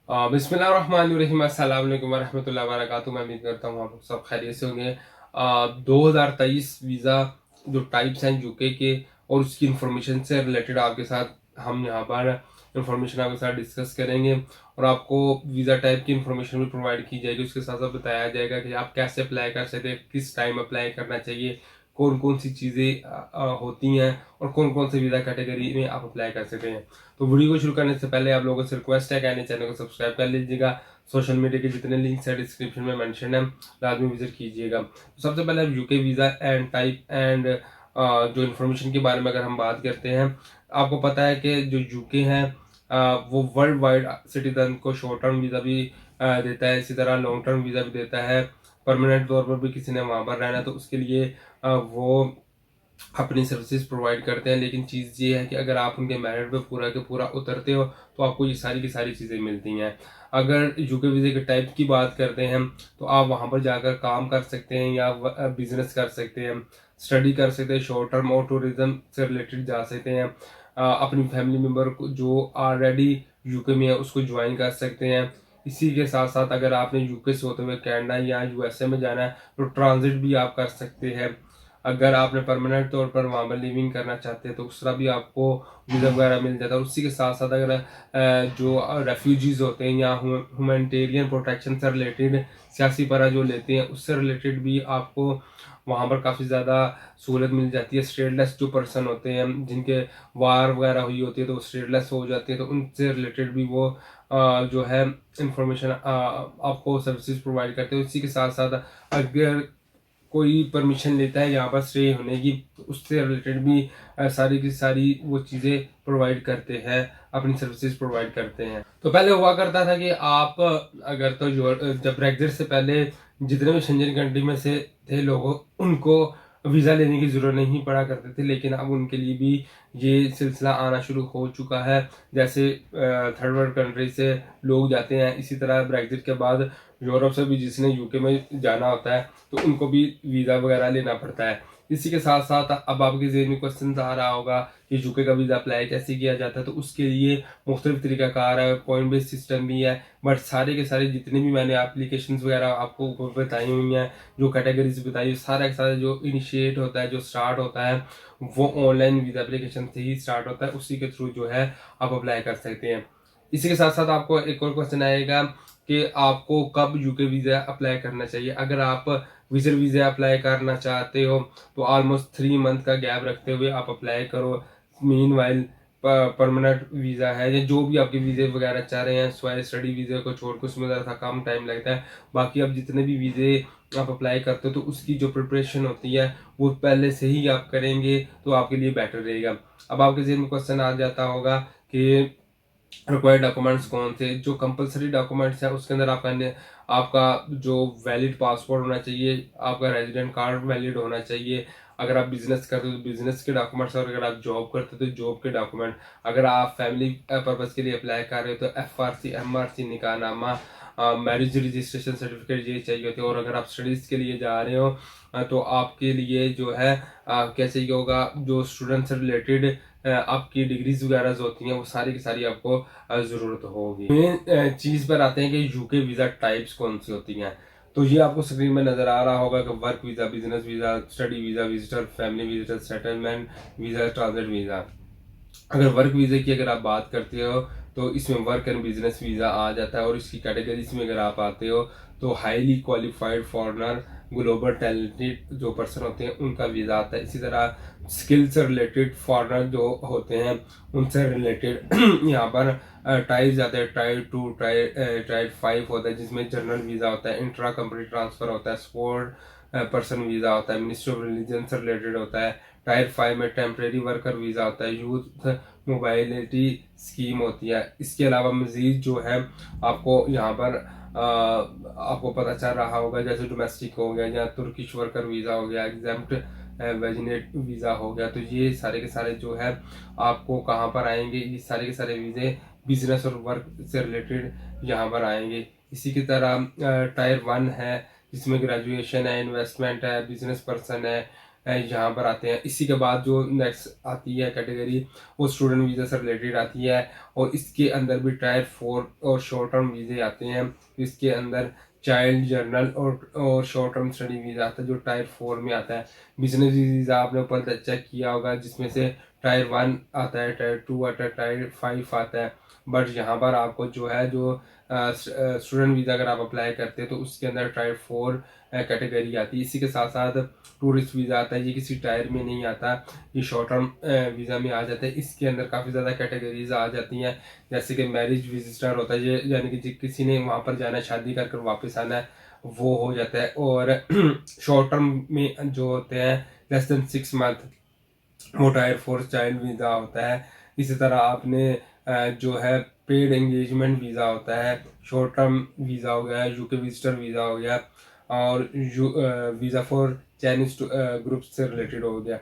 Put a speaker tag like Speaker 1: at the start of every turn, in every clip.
Speaker 1: बिस्मिल्लाहिर्रहमानिर्रहीम, अस्सलाम वालेकुम वरहमतुल्लाहि वबरकातुहू। मैं उम्मीद करता हूँ आप लोग सब खैरियत से होंगे। 2023 वीज़ा जो टाइप्स हैं यूके के और उसकी इंफॉर्मेशन से रिलेटेड आपके साथ हम यहाँ पर इंफॉर्मेशन आपके साथ डिस्कस करेंगे और आपको वीज़ा टाइप की इंफॉर्मेशन भी प्रोवाइड की जाएगी। उसके साथ साथ बताया जाएगा कि आप कैसे अप्लाई कर सकते हैं, किस टाइम अप्लाई करना चाहिए, कौन कौन सी चीज़ें होती हैं और कौन कौन से वीज़ा कैटेगरी में आप अप्लाई कर सकते हैं। तो वीडियो को शुरू करने से पहले आप लोगों से रिक्वेस्ट है कि चैनल को सब्सक्राइब कर लीजिएगा। सोशल मीडिया के जितने लिंक्स है डिस्क्रिप्शन में मेंशन है, लाजमी विजिट कीजिएगा। तो सबसे पहले अब UK visa and type and जो इन्फॉर्मेशन के बारे में अगर हम बात करते हैं, आपको पता है कि जो यूके है वो वर्ल्ड वाइड सिटीजन को शॉर्ट टर्म वीज़ा भी देता है, इसी तरह लॉन्ग टर्म वीज़ा भी देता है। परमानेंट तौर पर भी किसी ने वहाँ पर रहना है तो उसके लिए वो अपनी सर्विसेज प्रोवाइड करते हैं। लेकिन चीज़ ये है कि अगर आप उनके मेरिट पे पूरा के पूरा उतरते हो तो आपको ये सारी की सारी चीज़ें मिलती हैं। अगर यूके वीज़े के टाइप की बात करते हैं तो आप वहाँ पर जाकर काम कर सकते हैं या बिजनेस कर सकते हैं, स्टडी कर सकते हैं, शॉर्ट टर्म और टूरिज्म से रिलेटेड जा सकते हैं। अपनी फैमिली मेम्बर को जो ऑलरेडी यूके में है उसको ज्वाइन कर सकते हैं। इसी के साथ साथ अगर आपने यूके से होते हुए कनाडा या यूएसए में जाना है तो ट्रांजिट भी आप कर सकते हैं। अगर आपने परमानेंट तौर पर वहाँ पर लिविंग करना चाहते हैं तो उसका भी आपको वीज़ा वगैरह मिल जाता है। उसी के साथ साथ अगर जो रेफ्यूजीज होते हैं या ह्यूमैनिटेरियन प्रोटेक्शन से रिलेटेड सियासी परा जो लेते हैं उससे रिलेटेड भी आपको वहाँ पर काफ़ी ज़्यादा सहूलत मिल जाती है। स्टेटलेस जो पर्सन होते हैं जिनके वार वगैरह हुई होती है तो वो स्टेटलेस हो जाती है तो उनसे रिलेटेड भी वो जो है इंफॉर्मेशन आपको सर्विसेज प्रोवाइड करते हैं। उसी के साथ साथ अगर कोई परमिशन लेता है यहाँ पर स्टे होने की तो उससे रिलेटेड भी सारी की सारी वो चीज़ें प्रोवाइड करते हैं, अपनी सर्विसेज प्रोवाइड करते हैं। तो पहले हुआ करता था कि आप अगर तो जब ब्रेग्जिट से पहले जितने भी शेंजन कंट्री में से थे लोग उनको वीज़ा लेने की ज़रूरत नहीं पड़ा करते थे, लेकिन अब उनके लिए भी ये सिलसिला आना शुरू हो चुका है। जैसे थर्ड वर्ल्ड कंट्री से लोग जाते हैं, इसी तरह ब्रेग्जिट के बाद यूरोप से भी जिसने यूके में जाना होता है तो उनको भी वीज़ा वगैरह लेना पड़ता है। इसी के साथ साथ अब आपके ज़हन में क्वेश्चन आ रहा होगा कि यूके का वीज़ा अप्लाई कैसे किया जाता है। तो उसके लिए मुख्तलिफ तरीक़ाकार है, पॉइंट बेस्ड सिस्टम भी है, बट सारे के सारे जितने भी मैंने एप्लीकेशंस वगैरह आपको बताई हुई हैं, जो कैटेगरीज बताई, सारा का सारा जो इनिशिएट होता है, जो स्टार्ट होता है वो ऑनलाइन वीज़ा एप्लीकेशन से ही स्टार्ट होता है। उसी के थ्रू जो है आप अप्लाई कर सकते हैं। इसी के साथ साथ आपको एक और क्वेश्चन आएगा कि आपको कब यूके वीज़ा अप्लाई करना चाहिए। अगर आप विजिट वीज़ा अप्लाई करना चाहते हो तो ऑलमोस्ट 3 मंथ का गैप रखते हुए आप अप्लाई करो। मीन वाइल परमानेंट वीज़ा है या जो भी आपके वीज़े वगैरह चाह रहे हैं, स्वाय स्टडी वीज़े को छोड़ के उसमें ज़रा सा कम टाइम लगता है। बाकी अब जितने भी वीज़े आप अप्लाई करते हो तो उसकी जो प्रिपरेशन होती है वो पहले से ही आप करेंगे तो आपके लिए बेटर रहेगा। अब आपके जेहन में क्वेश्चन आ जाता होगा कि रिक्वायर्ड डॉक्यूमेंट्स कौन थे। जो कंपलसरी डॉक्यूमेंट्स हैं उसके अंदर आपका जो वैलिड पासपोर्ट होना चाहिए, आपका रेजिडेंट कार्ड वैलिड होना चाहिए। अगर आप बिजनेस करते हो तो बिजनेस के डॉक्यूमेंट्स, और अगर आप जॉब करते हो तो जॉब के डॉक्यूमेंट। अगर आप फैमिली पर्पज़ के लिए अप्लाई कर रहे हो तो FRC MRC निकाहनामा, मैरिज रजिस्ट्रेशन सर्टिफिकेट ये चाहिए होते हैं। और अगर आप स्टडीज़ के लिए जा रहे हो तो आपके लिए जो है क्या चाहिए होगा, जो स्टूडेंट से रिलेटेड आपकी डिग्रीज वगैरह जो होती हैं वो सारी की सारी आपको ज़रूरत होगी। मेन चीज़ पर आते हैं कि यूके वीज़ा टाइप्स कौन सी होती हैं। तो ये आपको स्क्रीन में नज़र आ रहा होगा कि work visa, business visa, study visa, visitor, family visitor, settlement visa, transit visa. अगर वर्क वीज़े की अगर आप बात करते हो तो इसमें वर्क एंड बिजनेस वीज़ा आ जाता है। और इसकी कैटेगरीज में अगर आप आते हो तो highly qualified foreigner, global talented जो पर्सन होते हैं उनका वीज़ा आता है। इसी तरह स्किल से रिलेटेड फॉरेनर जो होते हैं उनसे रिलेटेड यहाँ पर टाइप्स आते हैं। टाइप 2, टाइप 5 होता है जिसमें जनरल वीज़ा होता है, इंट्रा कंपनी ट्रांसफ़र होता है, स्पोर्ट पर्सन वीज़ा होता है, मिनिस्ट्री ऑफ रिलीजन से रिलेटेड होता है। टायर 5 में टेम्प्रेरी वर्कर वीज़ा होता है, यूथ मोबाइलिटी स्कीम होती है। इसके अलावा मज़ीद जो है आपको यहाँ पर आपको पता चल रहा होगा जैसे डोमेस्टिक हो गया या तुर्किश वर्कर वीज़ा हो गया, एग्जाम्प्ट वेजिनेट वीज़ा हो गया। तो ये सारे के सारे जो है आपको कहाँ पर आएंगे, ये सारे के सारे वीज़े बिजनेस और वर्क से रिलेटेड यहाँ पर आएंगे। इसी की तरह टायर 1 है जिसमें ग्रेजुएशन है, इन्वेस्टमेंट है, बिजनेस पर्सन है, यहाँ पर आते हैं। इसी के बाद जो नेक्स्ट आती है कैटेगरी वो स्टूडेंट वीज़ा से रिलेटेड आती है, और इसके अंदर भी टायर 4 और शॉर्ट टर्म वीज़े आते हैं। इसके अंदर चाइल्ड जर्नल और शॉर्ट टर्म स्टडी वीज़ा आता है जो टायर 4 में आता है। बिजनेस वीज़ा आपने ऊपर चेक किया होगा जिसमें से टायर 1 आता है, टायर 2 आता है, टायर 5 आता है। बट यहाँ पर आपको जो है जो स्टूडेंट वीज़ा अगर आप अप्लाई करते हैं तो उसके अंदर टायर 4 कैटेगरी आती है। इसी के साथ साथ टूरिस्ट वीज़ा आता है, ये किसी टायर में नहीं आता, ये शॉर्ट टर्म वीज़ा में आ जाता है। इसके अंदर काफ़ी ज़्यादा कैटेगरीज आ जाती हैं, जैसे कि मैरिज विजिटर होता है, ये यानी कि किसी ने वहाँ पर जाना है, शादी कर कर वापस आना है, वो हो जाता है। और शॉर्ट टर्म में जो होते हैं लेस देन 6 मंथ, वो टायर 4 चाइल्ड वीज़ा होता है। इसी तरह आपने जो है पेड एंगेजमेंट वीज़ा होता है, शॉर्ट टर्म वीज़ा हो गया, यूके विजिटर वीज़ा हो गया, और वीज़ा फॉर चाइनीज ग्रुप से रिलेटेड हो गया।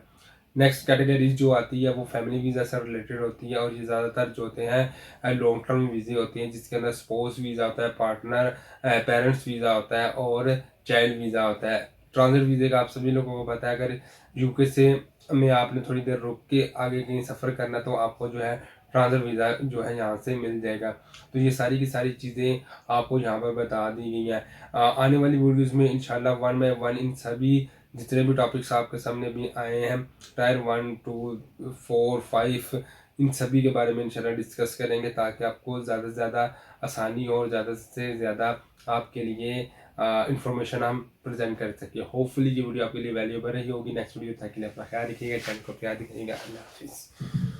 Speaker 1: नेक्स्ट कैटेगरी जो आती है वो फैमिली वीज़ा से रिलेटेड होती है, और ये ज़्यादातर जो होते हैं लॉन्ग टर्म वीज़े होती हैं, जिसके अंदर स्पोर्स वीज़ा होता है, पार्टनर पेरेंट्स वीज़ा होता है, और चाइल्ड वीज़ा होता है। ट्रांजिट वीज़े का आप सभी लोगों को पता है, अगर यूके से में आपने थोड़ी देर रुक के आगे कहीं सफ़र करना तो आपको जो है ट्रांजिट वीज़ा जो है यहाँ से मिल जाएगा। तो ये सारी की सारी चीज़ें आपको यहाँ पर बता दी गई हैं। आने वाली वीडियोस में इंशाल्लाह 1 बाय 1 इन सभी जितने भी टॉपिक्स आपके सामने भी आए हैं, टायर 1, 2, 4, 5, इन सभी के बारे में इंशाल्लाह डिस्कस करेंगे, ताकि आपको ज़्यादा से ज़्यादा आसानी हो और ज़्यादा से ज़्यादा आपके लिए इंफॉर्मेशन हम प्रेजेंट कर सके। होपफुली ये वीडियो आपके लिए वैल्यूएबल रही होगी। नेक्स्ट वीडियो तक के लिए अपना ख्याल रखिएगा, चैनल को प्यार दिखाइएगा। अल्लाह हाफिज़।